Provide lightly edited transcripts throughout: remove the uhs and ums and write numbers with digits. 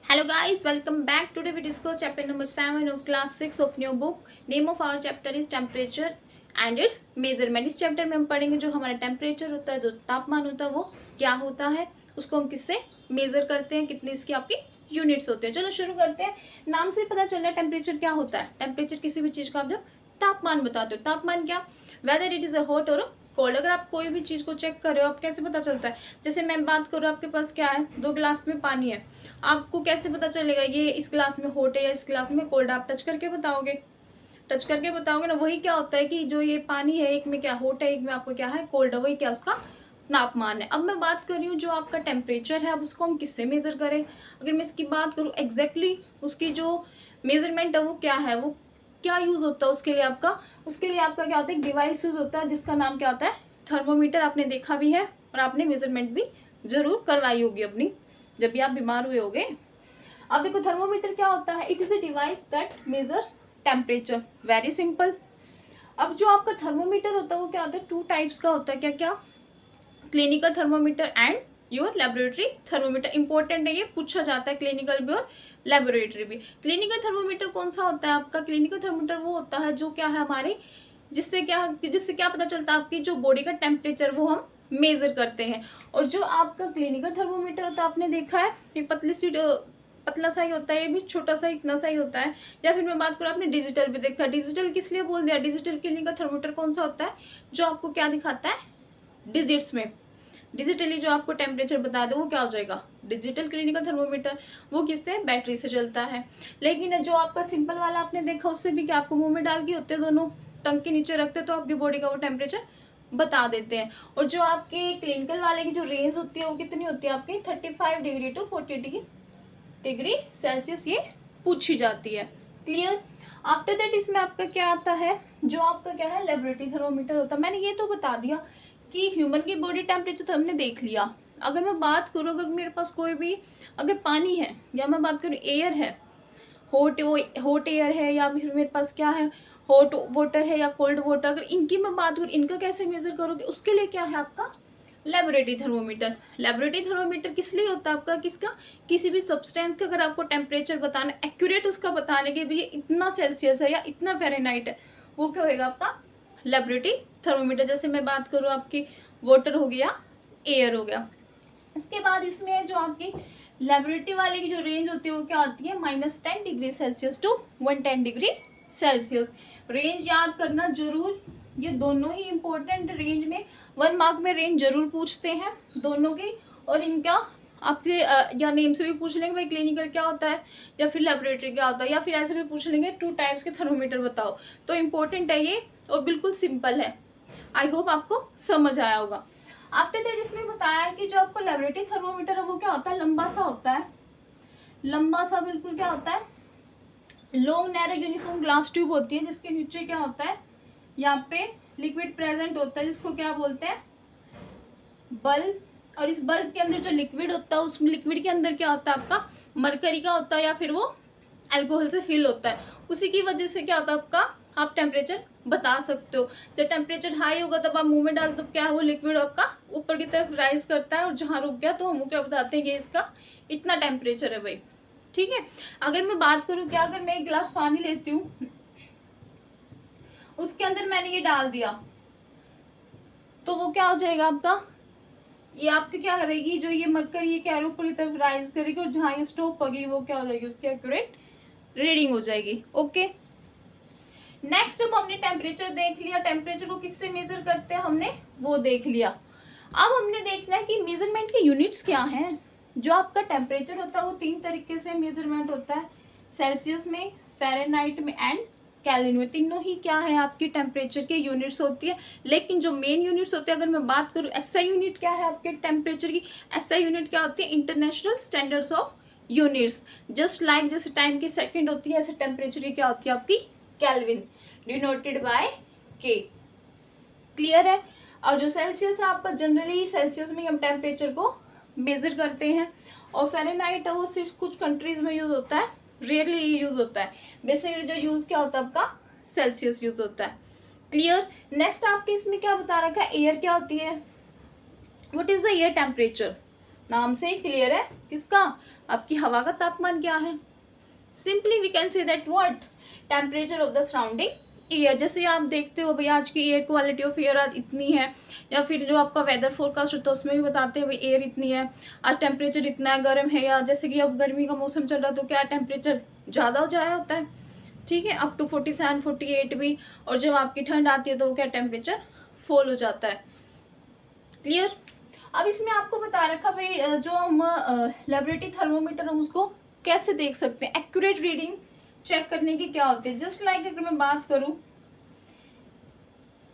Hello guys, welcome back. Today we discuss chapter number 7 of class 6 of new book. Name of our chapter is temperature and its measurement. इस chapter में हम पढ़ेंगे जो हमारा temperature होता है, जो तापमान होता है वो क्या होता है, उसको हम किससे मेजर करते हैं, कितनी इसकी आपकी यूनिट्स होते हैं। चलो शुरू करते हैं। नाम से पता चल रहा है टेम्परेचर क्या होता है। टेम्परेचर किसी भी चीज़ का आप जब तापमान बताते हो, तापमान क्या, whether it is a hot और कोल्ड। अगर आप कोई भी चीज़ को चेक कर रहे हो, आप कैसे पता चलता है। जैसे मैं बात करूँ, आपके पास क्या है, 2 गिलास में पानी है, आपको कैसे पता चलेगा ये इस गिलास में हॉट है या इस गिलास में कोल्ड? आप टच करके बताओगे, टच करके बताओगे ना। वही क्या होता है कि जो ये पानी है, एक में क्या हॉट है, एक में आपको क्या है कोल्ड है, वही क्या उसका तापमान है। अब मैं बात कर रही हूँ जो आपका टेम्परेचर है, अब उसको हम किससे मेजर करें। अगर मैं इसकी बात करूँ एग्जैक्टली उसकी जो मेजरमेंट है वो क्या है, वो क्या यूज़ होता है उसके लिए आपका, उसके लिए आपका क्या होता है, एक डिवाइस यूज़ होता है जिसका नाम क्या होता है, थर्मोमीटर। आपने देखा भी है और आपने मेजरमेंट भी जरूर करवाई होगी अपनी, जब भी आप बीमार हुए होगे। अब देखो थर्मोमीटर क्या होता है, it is a device that measures temperature. Very simple. अब जो आपका थर्मोमीटर होता है वो क्या होता है, 2 टाइप्स का होता है। क्या क्या, clinical thermometer and your laboratory thermometer. Important है, ये पूछा जाता है क्लिनिकल भी और लेबोरेटरी भी। क्लिनिकल थर्मोमीटर कौन सा होता है आपका, क्लिनिकल थर्मोमीटर वो होता है जो क्या है हमारे, जिससे क्या पता चलता है आपकी जो बॉडी का टेम्परेचर वो हम मेजर करते हैं। और जो आपका क्लिनिकल थर्मोमीटर होता है, आपने देखा है एक पतला सा ही होता है, ये भी छोटा सा इतना सा ही होता है। या फिर मैं बात करूँ, आपने डिजिटल भी देखा। डिजिटल किस लिए बोल दिया, डिजिटल क्लिनिकल थर्मोमीटर कौन सा होता है, जो आपको क्या दिखाता है डिजिट्स में। डिजिटली जो आपको टेम्परेचर बता दे वो क्या हो जाएगा, डिजिटल क्लिनिकल थर्मोमीटर। वो किससे, बैटरी से चलता है। लेकिन जो आपका सिंपल वाला आपने देखा, उससे भी क्या आपको मुंह में डाल के होते हैं, दोनों टंग के नीचे रखते तो आपकी बॉडी का वो टेम्परेचर बता देते हैं। और जो आपके क्लिनिकल वाले की जो रेंज होती है वो कितनी होती है आपकी, 35 डिग्री टू 40 डिग्री सेल्सियस ये पूछी जाती है। क्लियर। आफ्टर दैट इसमें आपका क्या आता है, जो आपका क्या है लेबोरेटरी थर्मोमीटर होता है। मैंने ये तो बता दिया कि ह्यूमन की बॉडी टेम्परेचर तो हमने देख लिया। अगर मैं बात करूँ, अगर मेरे पास कोई भी अगर पानी है, या मैं बात करूँ एयर है, हॉट हॉट एयर है, या फिर मेरे पास क्या है हॉट वाटर है या कोल्ड वाटर, अगर इनकी मैं बात करूँ, इनका कैसे मेजर करोगे, उसके लिए क्या है आपका लेबोरेटरी थर्मोमीटर। लेबोरेटरी थर्मोमीटर किस लिए होता है आपका, किसका, किसी भी सब्सटेंस का अगर आपको टेम्परेचर बताना, एक्यूरेट उसका बताने के भी इतना सेल्सियस है या इतना फ़ारेनहाइट है, वो क्या होएगा आपका लेबोरेटरी थर्मोमीटर। जैसे मैं बात करूँ आपकी वाटर हो गया, एयर हो गया। इसके बाद इसमें जो आपकी लेबोरेटरी वाले की जो रेंज होती है वो क्या होती है, -10 degree Celsius to 110 degree Celsius. Range याद करना जरूर, ये दोनों ही इंपॉर्टेंट। रेंज में 1 मार्क में रेंज जरूर पूछते हैं दोनों की। और इनका आपके या नेम से भी पूछ लेंगे भाई क्लिनिकल क्या होता है या फिर लेबोरेटरी क्या होता है, या फिर ऐसे भी पूछ लेंगे 2 टाइप्स के थर्मोमीटर बताओ। तो इम्पोर्टेंट है ये और बिल्कुल सिंपल है। आई होप आपको समझ आया होगा। आफ्टर दैट इसमें बताया कि जो आपको लेबोरेटरी थर्मोमीटर है वो क्या होता है, लंबा सा होता है, लंबा सा बिल्कुल क्या होता है, long narrow uniform glass tube होती है, जिसके नीचे क्या होता है, यहाँ पे लिक्विड प्रेजेंट होता है, जिसको क्या बोलते हैं, बल्ब। और इस बल्ब के अंदर जो लिक्विड होता है, उस लिक्विड के अंदर क्या होता है आपका मरकरी का होता है, या फिर वो अल्कोहल से फिल होता है। उसी की वजह से क्या होता है आपका, आप टेम्परेचर बता सकते हो। जब टेम्परेचर हाई होगा तब आप मुंह में डाल, तब क्या है वो लिक्विड आपका ऊपर की तरफ राइज करता है, और जहाँ रुक गया तो हम क्या बताते हैं ये इसका इतना टेम्परेचर है भाई। ठीक है। अगर मैं बात करूँ क्या, अगर मैं एक गिलास पानी लेती हूँ, उसके अंदर मैंने ये डाल दिया, तो वो क्या हो जाएगा आपका, ये आपकी क्या करेगी, जो ये मरकरी ये क्या ऊपर की तरफ राइज करेगी, और जहाँ ये स्टॉप होगी वो क्या हो जाएगी, उसकी एक्यूरेट रीडिंग हो जाएगी। ओके। नेक्स्ट अब हमने टेम्परेचर देख लिया, टेम्परेचर को किससे मेजर करते हैं हमने वो देख लिया। अब हमने देखना है कि मेजरमेंट की यूनिट्स क्या हैं। जो आपका टेम्परेचर होता है वो 3 तरीके से मेजरमेंट होता है, सेल्सियस में, फ़ारेनहाइट में एंड केल्विन में। तीनों ही क्या है आपकी टेम्परेचर की यूनिट्स होती है। लेकिन जो मेन यूनिट्स होते हैं, अगर मैं बात करूँ एसआई यूनिट क्या है आपके टेम्परेचर की, एसआई यूनिट क्या होती है, international standards of units. Just like जैसे टाइम की सेकंड होती है, ऐसे टेम्परेचर की क्या होती है आपकी केल्विन, डिनोटेड बाय के। क्लियर है। और जो सेल्सियस है आपका, जनरली सेल्सियस में हम टेम्परेचर को मेजर करते हैं, और फ़ारेनहाइट है वो सिर्फ कुछ कंट्रीज में यूज होता है, रेयरली यूज होता है। बेसिकली जो यूज क्या होता है आपका सेल्सियस यूज होता है। क्लियर। नेक्स्ट आपके इसमें क्या बता रखा है, एयर क्या होती है, what is the air temperature. नाम से ही क्लियर है किसका, आपकी हवा का तापमान क्या है। Simply we can say that what, temperature of the surrounding air. जैसे आप देखते हो भाई आज की एयर क्वालिटी ऑफ एयर आज इतनी है, या फिर जो आपका वेदर फोरकास्ट होता है उसमें भी बताते हैं भाई एयर इतनी है, आज टेम्परेचर इतना है, गर्म है, या जैसे कि अब गर्मी का मौसम चल रहा है तो क्या टेम्परेचर ज़्यादा हो जाया होता है, ठीक है, अप टू 47 48 भी। और जब आपकी ठंड आती है तो क्या टेम्परेचर फॉल हो जाता है। क्लियर। अब इसमें आपको बता रखा भाई जो हम लेबोरेटरी थर्मोमीटर हम उसको कैसे देख सकते हैं, एक्यूरेट रीडिंग चेक करने की क्या होती है। जस्ट लाइक अगर मैं बात करूं,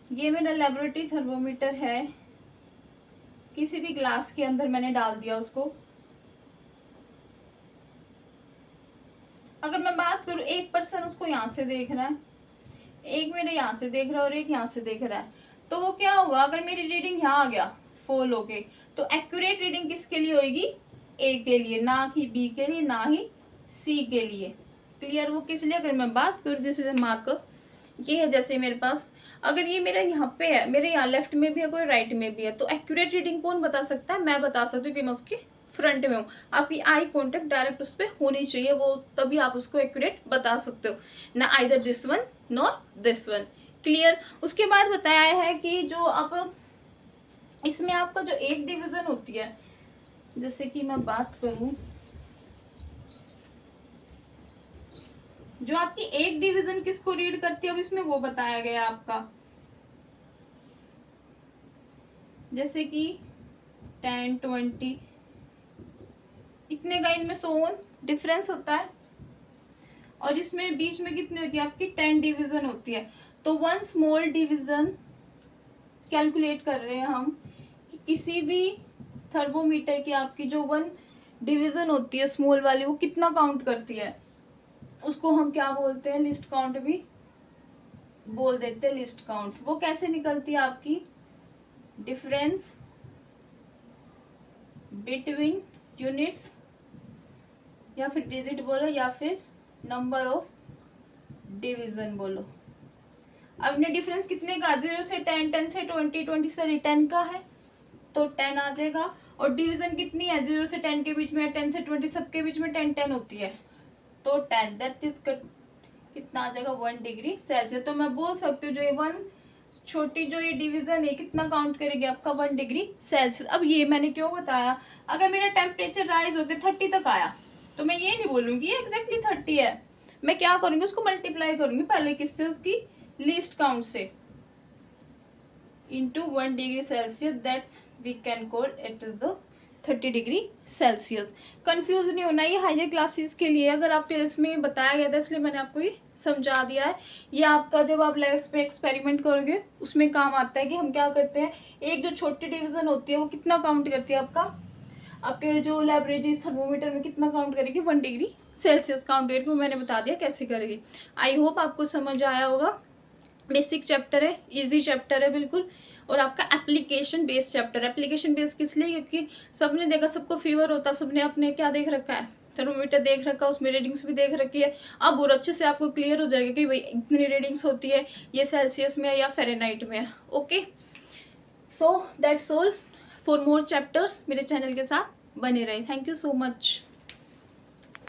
ये मेरा लेबोरेटरी थर्मोमीटर है, किसी भी ग्लास के अंदर मैंने डाल दिया उसको। अगर मैं बात करूं, एक पर्सन उसको यहाँ से देख रहा है, एक मेरे यहाँ से देख रहा है और एक यहाँ से देख रहा है, तो वो क्या होगा, अगर मेरी रीडिंग यहाँ आ गया फॉल हो गई, तो एक्यूरेट रीडिंग किसके लिए होगी, ए के लिए, ना कि बी के लिए, ना ही सी के लिए। क्लियर। वो किस लिए, अगर मैं बात करूँ दिस इज ए मार्कर, ये है जैसे मेरे पास, अगर ये मेरा यहाँ पे है, मेरे यहाँ लेफ्ट में भी है कोई राइट में भी है, तो एक्यूरेट रीडिंग कौन बता सकता है, मैं बता सकती हूँ कि मैं उसके फ्रंट में हूँ। आपकी आई कांटेक्ट डायरेक्ट उस पर होनी चाहिए, वो तभी आप उसको एक्यूरेट बता सकते हो, ना either this one not this one. Clear. उसके बाद बताया है कि जो आप इसमें आपका जो एक डिवीजन होती है, जैसे कि मैं बात करूं, जो आपकी एक डिवीजन किसको रीड करती है, अब इसमें वो बताया गया आपका, जैसे कि 10 20 इतने का इनमें सोन डिफरेंस होता है, और इसमें बीच में कितनी होती है आपकी 10 डिवीजन होती है। तो वन स्मॉल डिवीजन कैलकुलेट कर रहे हैं हम कि किसी भी थर्मोमीटर की आपकी जो वन डिवीजन होती है स्मॉल वाली, वो कितना काउंट करती है, उसको हम क्या बोलते हैं, लिस्ट काउंट भी बोल देते हैं, लिस्ट काउंट। वो कैसे निकलती है आपकी, डिफरेंस बिटवीन यूनिट्स, या फिर डिजिट बोलो, या फिर नंबर ऑफ डिवीजन बोलो। अब ने डिफरेंस कितने का, 0 से 10, 10 से 20, 20 से 10 का है तो 10 आ जाएगा। और डिवीजन कितनी है, 0 से 10 के बीच में, 10 से 20 सबके बीच में 10 10 होती है, तो 10 दैट इज कितना आ जाएगा, 1 डिग्री सेल्सियस। तो मैं बोल सकती हूँ जो ये वन छोटी जो ये डिवीजन है कितना काउंट करेगी आपका, 1 डिग्री सेल्सियस। अब ये मैंने क्यों बताया, अगर मेरा टेम्परेचर राइज होकर 30 तक आया तो मैं ये नहीं बोलूंगी एग्जैक्टली 30 है, मैं क्या करूंगी, उसको मल्टीप्लाई करूंगी पहले किससे, उसकी लीस्ट काउंट से, into 1 degree Celsius, that we can call it is the 30 degree Celsius. Confuse नहीं होना, ये हायर क्लासेस के लिए अगर आप इसमें बताया गया था इसलिए मैंने आपको ये समझा दिया है। ये आपका जब आप लैब्स पे एक्सपेरिमेंट करोगे उसमें काम आता है कि हम क्या करते हैं, एक जो छोटी डिवीजन होती है वो कितना काउंट करती है आपके जो लेबोरेटरी थर्मोमीटर में कितना काउंट करेगी, 1 डिग्री सेल्सियस काउंट करेगी। वो मैंने बता दिया कैसे करेगी। आई होप आपको समझ आया होगा। बेसिक चैप्टर है, इजी चैप्टर है बिल्कुल, और आपका application based chapter. Application based किस लिए, क्योंकि सबने देखा, सबको फीवर होता, सबने अपने क्या देख रखा है, थर्मोमीटर देख रखा है, उसमें रीडिंग्स भी देख रखी है। अब और अच्छे से आपको क्लियर हो जाएगा कि भाई इतनी रीडिंग्स होती है, ये सेल्सियस में है या फ़ारेनहाइट में है। Okay, so that's all. For more chapters मेरे चैनल के साथ बने रहे। Thank you so much.